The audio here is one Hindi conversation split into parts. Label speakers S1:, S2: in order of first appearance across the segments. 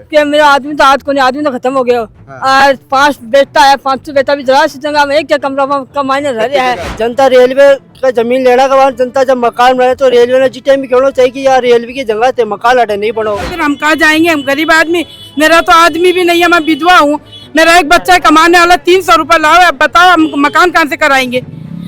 S1: कि मेरा आदमी तो आज कोई आदमी तो खत्म हो गया। आज 5 बेटा है, 5 बेटा भी जरा सी जगह में एक कमरा में कमाने रह रहा है। जनता रेलवे का जमीन लेना के बाद जनता जब मकान बने तो रेलवे ने जिस टाइम भी कहना चाहिए कि यार रेलवे की जगह से मकान हटे नहीं बनाओ।
S2: फिर हम कहाँ जाएंगे, हम गरीब आदमी। मेरा तो आदमी भी नहीं है, मैं विधवा हूँ। मेरा एक बच्चा कमाने वाला 300 रुपए लाओ, अब बताओ हम मकान कहाँ से कराएंगे।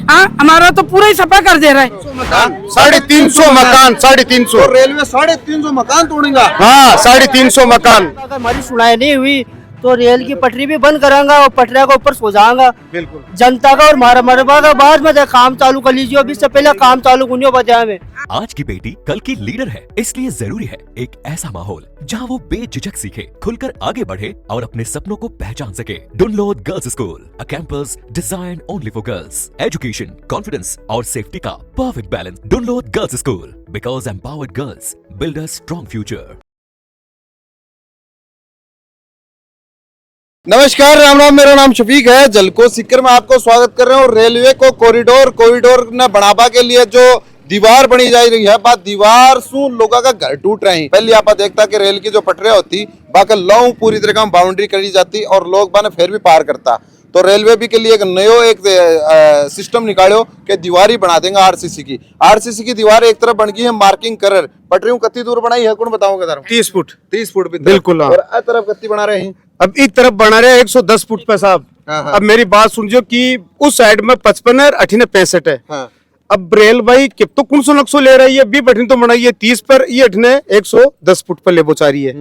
S2: हाँ, हमारा तो पूरा ही सफा कर दे रहा है।
S3: 350 मकान, 350
S4: रेलवे 350 मकान तोड़ेगा।
S3: हाँ 350 मकान।
S1: अगर हमारी सुनाई नहीं हुई तो रेल की पटरी भी बंद कराऊंगा और पटरिया के ऊपर सो जाऊंगा।
S3: बिल्कुल
S1: जनता का और मरबा का बाद में काम चालू कर लीजिए। अभी से पहले काम चालू कुनियो बजाय में।
S5: आज की बेटी कल की लीडर है, इसलिए जरूरी है एक ऐसा माहौल जहां वो बेझिझक सीखे, खुलकर आगे बढ़े और अपने सपनों को पहचान सके। Dunlod girls school, a campus design only for girls. Education, confidence और सेफ्टी का perfect balance. Dunlod girls school, because empowered girls build a strong future.
S4: नमस्कार, राम राम। मेरा नाम शफीक है। जलको सीकर में आपको स्वागत कर रहे हूँ। रेलवे को कॉरिडोर न बढ़ावा के लिए जो दीवार बनी जा रही है, बात दीवार सु लोगों का घर टूट रहे हैं। पहले आप देखता कि रेल की जो पटरियां होती बाकी लौ पूरी तरह बाउंड्री करी जाती और लोग बाने फिर भी पार करता। तो रेलवे भी के लिए एक नयो सिस्टम निकालो कि दीवार ही बना देंगे। आरसीसी की दीवार एक तरफ बन गई है मार्किंग कर। पटरियों कत्ती दूर बनाई है कौन बताऊंगा?
S3: 30 फुट
S4: 30 फुट
S3: बिल्कुल।
S4: और इस तरफ कत्ती बना रहे हैं।
S3: अब एक तरफ बना रहे 110 फुट पे साहब। अब मेरी बात सुनियो कि उस साइड में 55 है, 65 है। अब रेल भाई कि तो कौन सो नक्शो ले रही है, बी बठन तो बनाई है 30 पर, ये अठने 110 फुट पर ले पहुंचा रही है।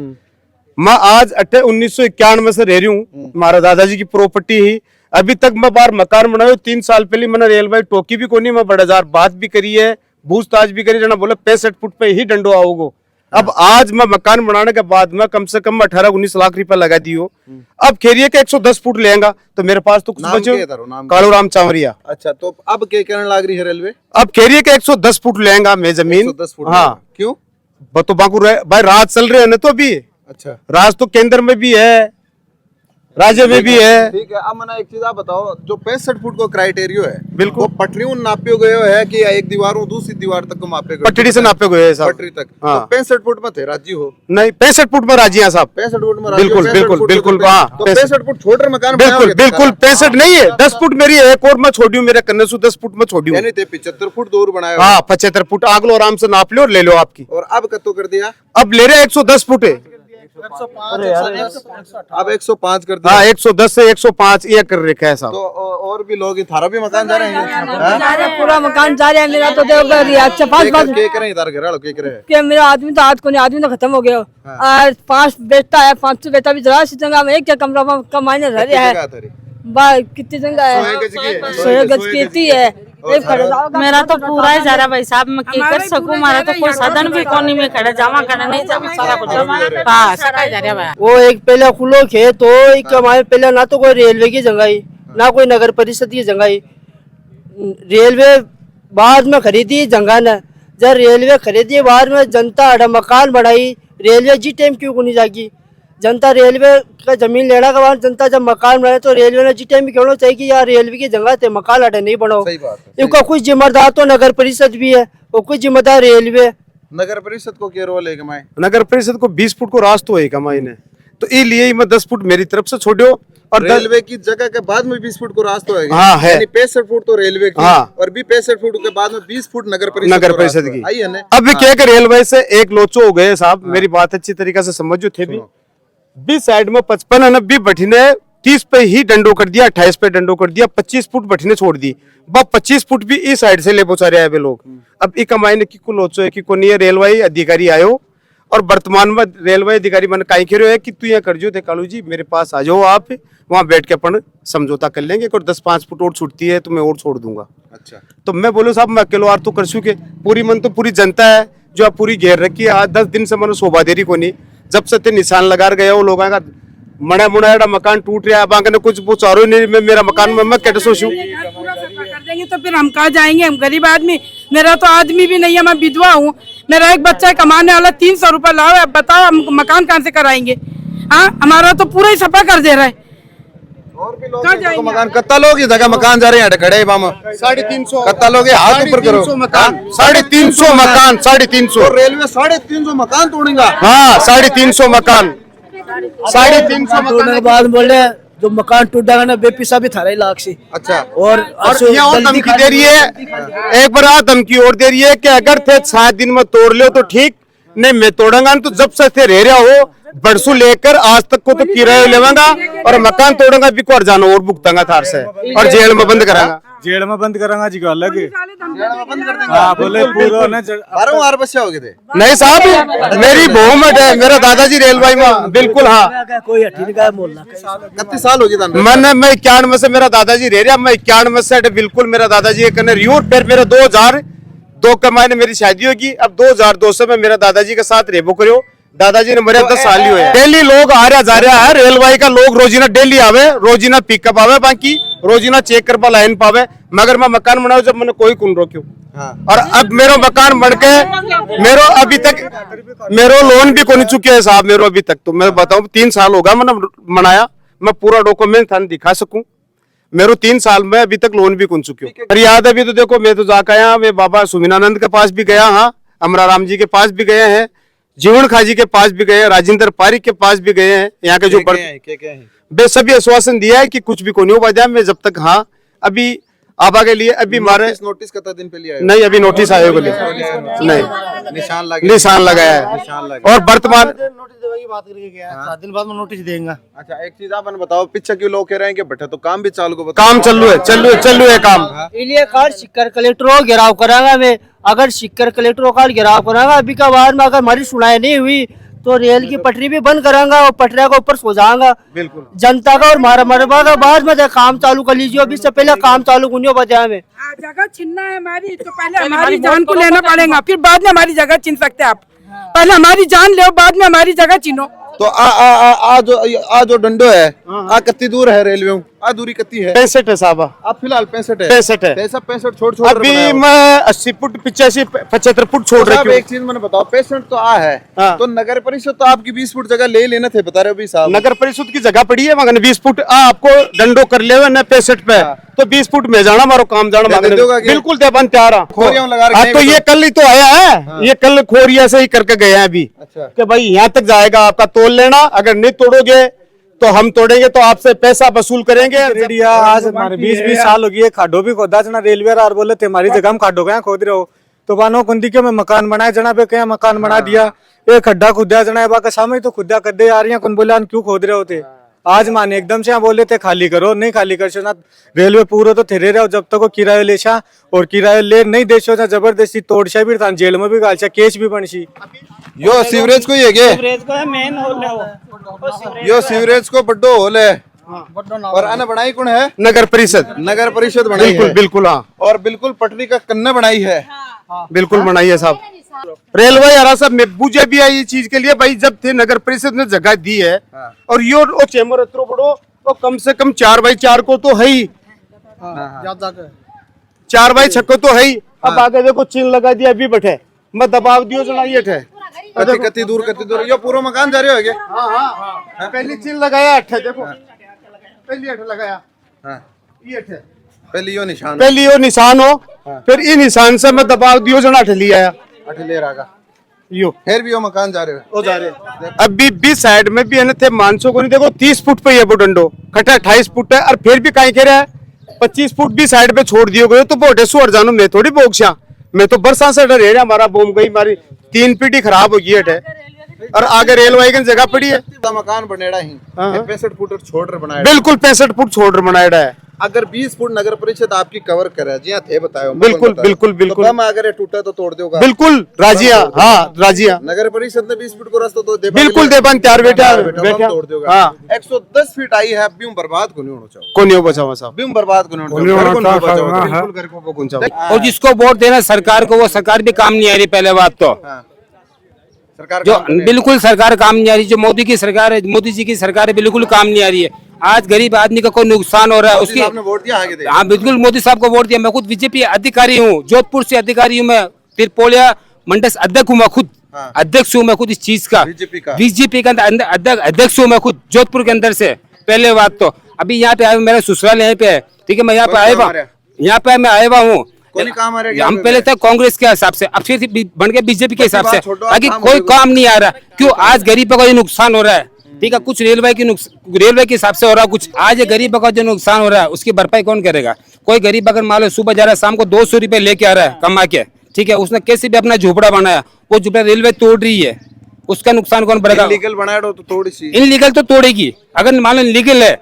S3: मैं आज 1991 से रह रही हूँ। हमारा दादाजी की प्रॉपर्टी ही। अभी तक मैं बाहर मकान बनाया 3 साल पहले मैंने रेल भाई टोकी भी कोनी, मैं बड़े हजार बात भी करी है, पूछताछ भी करी। जना बोले 65 फुट पे ही डंडो आओगे। अब आज मैं मकान बनाने के बाद में कम से कम 18-19 लाख रुपए लगा दियो। अब खेरिए के 110 फुट लेगा तो मेरे पास तो कुछ बचे। कालू राम चावरिया।
S4: अच्छा, तो अब क्या कहने लग रही है रेलवे?
S3: अब खेरिए के 110 फुट लेगा मैं जमीन।
S4: 110 फुट?
S3: हाँ।
S4: क्यों?
S3: तो बाकू भाई राज चल रहे हैं ना, तो अभी
S4: अच्छा
S3: राज तो केंद्र में भी है, राज्य में भी है।
S4: ठीक है। अब मैंने एक चीज आप बताओ, जो 65 फुट को क्राइटेरियो है
S3: बिल्कुल,
S4: वो पटरियों नापे गए है कि एक दीवारों दूसरी दीवार तक को मापे गए?
S3: पटरी से नापे गए साहब,
S4: पटरी तक।
S3: हाँ।
S4: तो 65 फुट में थे राजी हो?
S3: नहीं 65 फुट में राजी है साहब।
S4: 65 फुट में राजी हो?
S3: बिल्कुल बिल्कुल बिल्कुल।
S4: तो 65 फुट छोड़ मकान
S3: बिल्कुल बिल्कुल 65 नहीं है, 10 फुट मेरी एक और मैं छोड़ी हूँ, मेरे कन्ने से 10 फुट में छोड़ी हूँ।
S4: 75 फुट दूर बनाया।
S3: हाँ 75 फुट आग लो, आराम से नाप लो और ले लो आपकी।
S4: और अब कत्तो कर दिया?
S3: अब ले रहे 110 फुट है।
S4: अब 105 कर दिया।
S3: हाँ 110 से 105 ये कर रखा है साहब।
S4: तो और भी लोग थारा भी मकान जा रहे हैं?
S1: पूरा मकान जा रहा है मेरा तो अच्छा 5
S4: के करे इधर घर वालों के करे
S1: कि मेरा आदमी तो आज कोई आदमी तो खत्म हो गया। आज 5 बेटा है, 5 बेटा भी जरा सी जगह में एक कमरा में कमाने रह रहा है। कितनी जगह है? 100 गज की है।
S6: मेरा तो पूरा है जरा भाई साहब, मैं की कर सकूं। हमारा तो कोई साधन भी कोनी में खड़ा जावा करना नहीं जावा सारा कुछ हां सका जा रहा है।
S1: वो एक पहले खुलो खेत तो एक हमारे पहले ना तो कोई रेलवे की जगह ही ना कोई नगर परिषद की जगह ही। रेलवे बाद में खरीदी जगह न, जब रेलवे खरीदी बाद में जनता अड़ा मकान बढ़ाई। रेलवे जी टाइम क्यों को नहीं जागी? जनता रेलवे का जमीन लेना के बाद जनता जब मकान बनाए तो रेलवे ने जी टाइम भी कहना चाहिए कि यार रेलवे की जगह से मकान हटे नहीं बनाओ। इसका कुछ जिम्मेदार तो नगर परिषद भी है और कुछ जिम्मेदार रेलवे।
S4: नगर परिषद को क्या रोल है कमाए?
S3: नगर परिषद को 20 फुट को रास्ता है कमाई ने, तो इसलिए मैं 10 फुट मेरी तरफ से छोड़ो। और
S4: रेलवे की जगह के बाद में 20 फुट को रास्ता है।
S3: हाँ है।
S4: 65 फुट तो रेलवे की।
S3: हाँ।
S4: और भी 65 फुट के बाद में 20 फुट नगर परिषद
S3: की।
S4: आई है ना?
S3: अब क्या कि रेलवे से एक लोचो हो गए साहब। मेरी बात अच्छी तरीके से समझो थे भी। 20 साइड में 55 है, 90 बठिने 30 पे ही डंडो कर दिया, 28 पे डंडो कर दिया, 25 फुट बठिने छोड़ दी। 25 फुट भी इस साइड से ले पहुंचा रहे हैं लोग। अब एक कमाई की कुल लोचो है कि कोई नहीं रेलवे अधिकारी आयो और वर्तमान में रेलवे अधिकारी मैंने कहीं कह रहे है कि तू यहाँ कर जो थे कालू जी मेरे पास आ जाओ, आप वहाँ बैठ के अपन समझौता कर लेंगे। और 10-5 फुट और छूटती है तो मैं और छोड़ दूंगा। अच्छा, तो मैं बोलो साहब मैं अकेलो आर तो कर चुके, पूरी मन तो पूरी जनता है जो आप पूरी घेर रखी है। आज 10 दिन से मैंने शोभा देरी को नहीं, जब से ते निशान लगा गया वो लोगों का मड़ा मुड़ा मकान टूट रहा है। बांके ने कुछ चारो नहीं, मेरा मकान में मैं कैसे सोचूं?
S2: कर देंगे तो फिर हम कहाँ जाएंगे, हम गरीब आदमी। मेरा तो आदमी भी नहीं है, मैं विधवा हूँ। मेरा एक बच्चा कमाने वाला 300 रुपए लाओ, अब बताओ हम मकान कहाँ से कराएंगे। हाँ, हमारा तो पूरा ही सफा कर दे रहा है।
S4: और भी लोग मकान कत्ता लोग इधर का मकान जा रहे हैं खड़े मामा
S3: 350
S4: कत्ता लोग हाथ ऊपर करो।
S3: 350 मकान 350
S4: रेलवे 350 मकान तोड़ेगा।
S3: हाँ 350 मकान। 350
S1: टूटने के
S3: मकान।
S1: बाद बोले जो मकान टूट जाएगा ना बेपिसा भी 1.5 लाख से।
S4: अच्छा
S1: और
S3: ये और धमकी दे रही है, एक बार आ धमकी और दे रही है कि अगर थे 7 दिन में तोड़ लो तो ठीक, नहीं मैं तोड़ूंगा तो जब से थे रह रहा हो बरसों लेकर आज तक को तो किराया लेवांगा और मकान तोड़ूंगा भी को जाना और भुगतांगा थार से और जेल में बंद करांगा।
S7: जेल में बंद करांगा जी को अलग है।
S4: बंद कर देंगे।
S7: हाँ बोले पूरा ना
S4: 12 बच्चे हो गए थे।
S3: नहीं साहब मेरी बहुमत है, मेरा दादाजी रेलवे में बिल्कुल। हाँ
S1: कोई हठी का मोहल्ला
S4: कितने साल हो गए?
S3: मैं 91 से मेरा दादाजी रह रहा, मैं 91 से बिल्कुल मेरा दादाजी कने रियोर फिर मेरा 2002 के महीने मेरी शादी होगी। अब 2002 से मैं मेरा दादाजी के साथ रेबो करो। दादाजी ने मेरे 10 साल ही हुए। डेली लोग आ रहा जा रहा है, रेलवे का लोग रोजीना डेली आवे, रोजीना पिकअप आवे, बाकी रोजीना चेक करवा लाइन पावे। मगर मैं मकान बनाऊ जब मैंने कोई कौन रोक्यो। और अब मेरा मकान बन के मेरो अभी तक मेरो लोन भी कोनी चुके है साहब। मेरो अभी तक तो मैं बताऊं 3 साल होगा मैंने बनाया, मैं पूरा डॉक्यूमेंट थाने दिखा सकूं। मेरो 3 साल में अभी तक लोन भी कौन चुके। और याद अभी तो देखो मैं तो जाकर आया, मैं बाबा सुमिनानंद के पास भी गया, हाँ अमराराम जी के पास भी गए हैं, जीवन खाजी के पास भी गए हैं, राजेंद्र पारिक के पास भी गए हैं। यहाँ के जो बे सभी आश्वासन दिया है कि कुछ भी कोई नहीं हो मैं जब तक हाँ अभी आबा के लिए अभी मारे
S4: नोटिस कितना दिन पहले आया?
S3: नहीं अभी नोटिस आयोग नहीं निशान लगाया है और वर्तमान
S1: बात करके गया 7 दिन बाद में नोटिस देंगे।
S4: अच्छा एक चीज आप बताओ, पीछे क्यों लोग कह रहे हैं कि बैठा तो काम भी चालू को
S3: काम चल है काम।
S1: इसलिए कार शिक्कर कलेक्टरों घेराव करांगा मैं। अगर शिक्कर कलेक्टरों का घेराव करांगा अभी का बार में अगर हमारी सुनाई नहीं हुई तो रेल की पटरी भी बंद करांगा और पटरिया के ऊपर सो जाऊंगा
S3: बिल्कुल
S1: जनता का और मरबा का। बाद में काम चालू कर लीजिए, अभी से पहले काम चालू कुछ बजा में।
S2: जगह छीनना है हमारी तो पहले हमारी जान को लेना पड़ेगा, फिर बाद में हमारी जगह छीन सकते हैं आप। पहले हमारी जान लो, बाद में हमारी जगह छीनो।
S4: तो आ जो डंडो है आ कितनी दूर है रेलवे में? आ दूरी कितनी है?
S3: 65 है साहब।
S4: आप फिलहाल 65 है।
S3: 65 है।
S4: 65 छोड़
S3: अभी मैं 80 फुट 85 75 फुट छोड़ रही हूँ।
S4: एक चीज मैंने बताओ, 65 तो आ है तो नगर परिषद तो आपकी 20 फुट जगह ले लेना थे, बता रहे हो भी साहब।
S3: नगर परिषद की जगह पड़ी है मगर 20 फुट आपको डंडो कर ले ना 65 पे तो 20 फुट में जाना मारो काम जाना बिल्कुल दे बन तैयार। तो ये कल ही तो आया है, ये कल खोरिया से ही करके गए हैं अभी कि भाई यहाँ तक जाएगा आपका तोड़ लेना, अगर नहीं तोड़ोगे तो हम तोड़ेंगे तो आपसे पैसा वसूल करेंगे।
S7: रेडिया आज हमारे 20 साल हो गए, खाडो भी खोदा जना रेलवे और बोले थे हमारी जगह हम खाडो गया खोद रहे हो तो बानो कुंदी के में मकान बनाए जना पे क्या मकान बना दिया, एक खड्डा खुदा जना है बाका सामने तो खुदा कर दे आ रही है कौन बोले क्यों खोद रहे होते। आज माने एकदम से बोले थे खाली करो, नहीं खाली कर ना रेलवे पूरा तो थे रहे हो जब तक वो किराया लेशा और किराया ले नहीं देशो जबरदस्ती तोड़शा भी था जेल में भी गालशा केस भी बनशी।
S4: यो सीवरेज को ये यो सीवरेज को बड्डो होल है और अन बनाई कौन है? नगर परिषद बनाई है
S3: बिल्कुल हाँ
S4: और बिल्कुल पटरी का कन्ना बनाई है
S3: बिल्कुल बनाई है साहब। रेलवे यारा सब में बुझे भी है ये चीज के लिए भाई जब थे नगर परिषद ने जगह दी है और यो चेम्बर इतना बड़ो तो कम से कम 4x4 को तो है ही, 4x6 को तो है ही। अब आगे देखो चिन्ह लगा दिया अभी बैठे मैं दबाव दियो जना ये थे
S4: कति दूर यो पूरा मकान जा रहे हो गया।
S3: हाँ पहली चिन्ह लगाया अठे देखो पहली अठे लगाया ये अठे
S4: पहली
S3: यो निशान हो फिर ई निशान से मैं दबाव दियो जना अठे लिया
S4: ले रहा
S3: यो
S4: फिर भी वो मकान जा रहे हो
S3: जा रहे अभी भी साइड में भी है थे मानसो को नहीं देखो 30 फुट पे ये वो डंडो खटा 28 फुट है और फिर भी कहीं कह रहा है 25 फुट भी साइड पे छोड़ दिए गए तो बोटे सुअर जानू मैं थोड़ी बोक्शा मैं तो बरसात से डर रहा हमारा बोम गई हमारी 3 पीढ़ी खराब हो गई है और आगे रेलवे की जगह पड़ी है
S4: मकान बनेड़ा ही 65 फुट छोड़ बनाया
S3: बिल्कुल 65 फुट छोड़ बनाया है।
S4: अगर 20 फुट नगर परिषद आपकी कवर करे जी थे बताओ
S3: बिल्कुल बिल्कुल बिल्कुल
S4: तो अगर ये टूटा तो तोड़ दोगा
S3: बिल्कुल राजिया हाँ राजिया
S4: नगर परिषद ने 20 फुट को रास्ता तो दे
S3: बिल्कुल देवन तैयार बेटा
S4: तोड़ दोगा। हाँ 110 फीट आई है अभी बर्बाद को नहीं होना चाहिए
S3: को नहीं बचाओ साहब
S4: अभी बर्बाद को नहीं होना।
S8: और जिसको वोट देना सरकार को वो सरकार भी काम नहीं आ रही। पहले बात तो
S4: सरकार
S8: जो बिल्कुल सरकार काम नहीं आ रही, जो मोदी की सरकार है मोदी जी की सरकार है बिल्कुल काम नहीं आ रही है। आज गरीब आदमी का कोई नुकसान हो रहा है उसकी
S4: वोट दिया आगे
S8: हाँ बिल्कुल मोदी साहब को वोट दिया। मैं खुद बीजेपी अधिकारी हूँ, जोधपुर से अधिकारी हूँ, मैं तिरपोलिया मंडल अध्यक्ष हूँ, मैं खुद अध्यक्ष हूँ मैं खुद इस चीज का बीजेपी का अध्यक्ष हूँ मैं खुद जोधपुर के अंदर से। पहले बात तो अभी यहाँ पे आया मेरा ससुराल यहाँ पे है ठीक है, मैं यहाँ पे आया हुआ यहाँ पे मैं आया हुआ हूँ। हम पहले थे कांग्रेस के हिसाब से अब फिर बन गए बीजेपी के हिसाब से ताकि कोई काम नहीं आ रहा। क्यों आज गरीब का कोई नुकसान हो रहा है ठीक है, कुछ रेलवे के हिसाब से हो रहा है, कुछ आज गरीब का जो नुकसान हो रहा है उसकी भरपाई कौन करेगा? कोई गरीब अगर मान लो सुबह जा रहा है, शाम को 200 रुपए लेके आ रहा है कमा के, ठीक है, उसने कैसे भी अपना झोपड़ा बनाया, वो झोपड़ा रेलवे तोड़ रही है, उसका नुकसान कौन भरेगा?
S4: इलीगल बनाया तो थोड़ी सी
S8: इनलीगल तो तोड़ेगी, अगर मान लो लीगल है,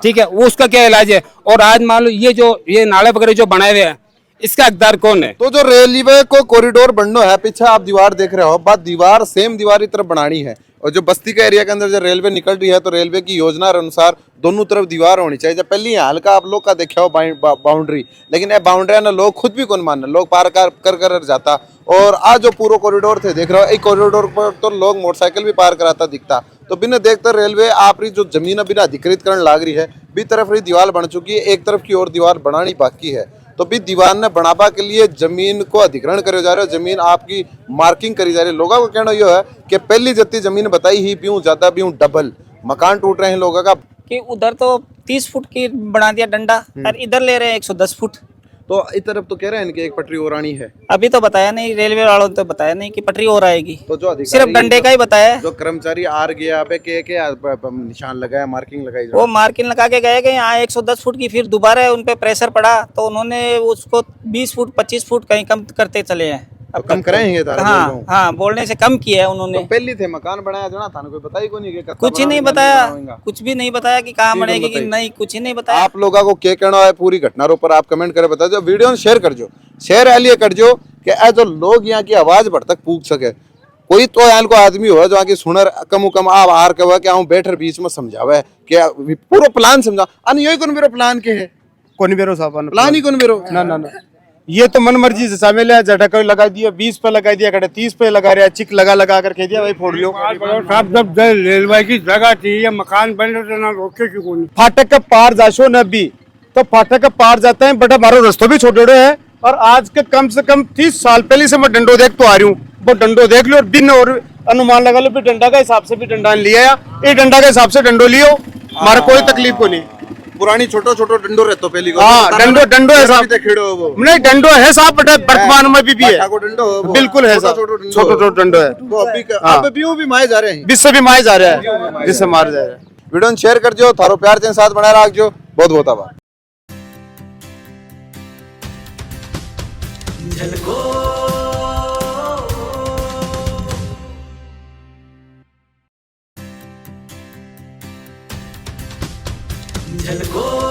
S8: ठीक है, वो उसका क्या इलाज है? और आज मान लो ये नाले वगैरह जो बनाए हुए हैं, इसका हकदार कौन है?
S4: तो जो रेलवे को कॉरिडोर बनना है, पीछे आप दीवार देख रहे हो, बात दीवार सेम दीवार की तरफ बनानी है, और जो बस्ती का एरिया के अंदर जो रेलवे निकल रही है तो रेलवे की योजना अनुसार दोनों तरफ दीवार होनी चाहिए। जब पहले हल्का आप लोग का देखा हो बाउंड्री, लेकिन ये बाउंड्री ना लोग खुद भी कौन मानना, लोग पार कर जाता। और आज जो पूरा कॉरिडोर थे देख रहे हो, एक कॉरिडोर पर तो लोग मोटरसाइकिल भी पार कराता दिखता। तो बिना देखते रेलवे आप जो जमीन बिना अधिकृत करने लाग रही है, बी तरफ रही दीवार बन चुकी है, एक तरफ की और दीवार बनानी बाकी है। तो भी दीवार ने बढ़ावा के लिए जमीन को अधिग्रहण करे जा रहे हो, जमीन आपकी मार्किंग करी जा रही है। लोगों का कहना यह है कि पहली जितनी जमीन बताई ही पीऊँ ज्यादा पीऊँ डबल, मकान टूट रहे हैं लोगों का।
S9: कि उधर तो 30 फुट की बना दिया डंडा और इधर ले रहे हैं 110 फुट।
S4: तो इस तरफ तो कह रहे हैं कि एक पटरी और आनी है,
S9: अभी तो बताया नहीं, रेलवे वालों ने तो बताया नहीं कि पटरी और आएगी,
S4: तो जो अधिकारी
S9: सिर्फ डंडे का ही बताया है।
S4: जो कर्मचारी आर गया पे के निशान लगाया, मार्किंग लगाई,
S9: वो मार्किंग लगा के गए कि यहाँ 110 फुट की, फिर दोबारा उन पे प्रेशर पड़ा तो उन्होंने उसको 20 फुट 25 फुट कहीं कम करते चले हैं।
S4: अब कम कराएंगे?
S9: हाँ हाँ, बोलने से कम किया है उन्होंने।
S4: तो पहले थे मकान बनाया जाना था, कोई बताई को नहीं,
S9: कुछ ही नहीं बताया, कुछ भी नहीं बताया कि कहाँ बनेगी कि नहीं, कुछ ही नहीं बताया।
S4: आप लोगों को क्या कहना है पूरी घटना ऊपर आप कमेंट करे बता दो, वीडियो शेयर कर जो, शेयर इसलिए कर जो कि जो लोग यहाँ की आवाज बढ़ तक पूछ सके। कोई तो यहाँ को आदमी हो जो आगे सुनर कम आप आर के क्या हूँ बैठर बीच में समझावे क्या पूरा प्लान समझा अन यही कौन मेरा प्लान के है,
S3: कौन बेरो साहब
S4: प्लान ही कौन मेरो
S3: ना ये तो मन मर्जी से शामिल है। झटका लगा दिया, 20 पे लगा दिया, कटे 30 पे लगा रहा है, चिक लगा कर कह दिया भाई फोड़ लियो।
S7: साहब जब रेलवे की जगह थी, ये मकान बन रहे थे ना, रोके क्यों कोई?
S3: फाटक के पार जाशो न भी तो फाटक के पार जाते हैं, बट हमारा रास्ता भी छोटे है। और आज के कम से कम 30 साल पहले से मैं डंडो देख तो आ रही हूँ, वो डंडो देख लो और दिन और अनुमान लगा लो, फिर डंडा के हिसाब से भी डंडा लिया, ये डंडा के हिसाब से डंडो लियो, हमारा कोई तकलीफ को नहीं।
S4: पुरानी छोटो डंडो रहता पहली को।
S3: हाँ, डंडो है साहब, नहीं डंडो है साहब, बट वर्तमान में भी है, बिल्कुल है साहब, छोटो डंडो है।
S4: अब भी मारे जा रहे हैं,
S3: जिससे भी मारे जा रहा है, जिससे मारे जा रहा है।
S4: वीडियो शेयर कर जो, थारो प्यार के साथ बनाए रख जो, बहुत बहुत आभार।
S5: झलको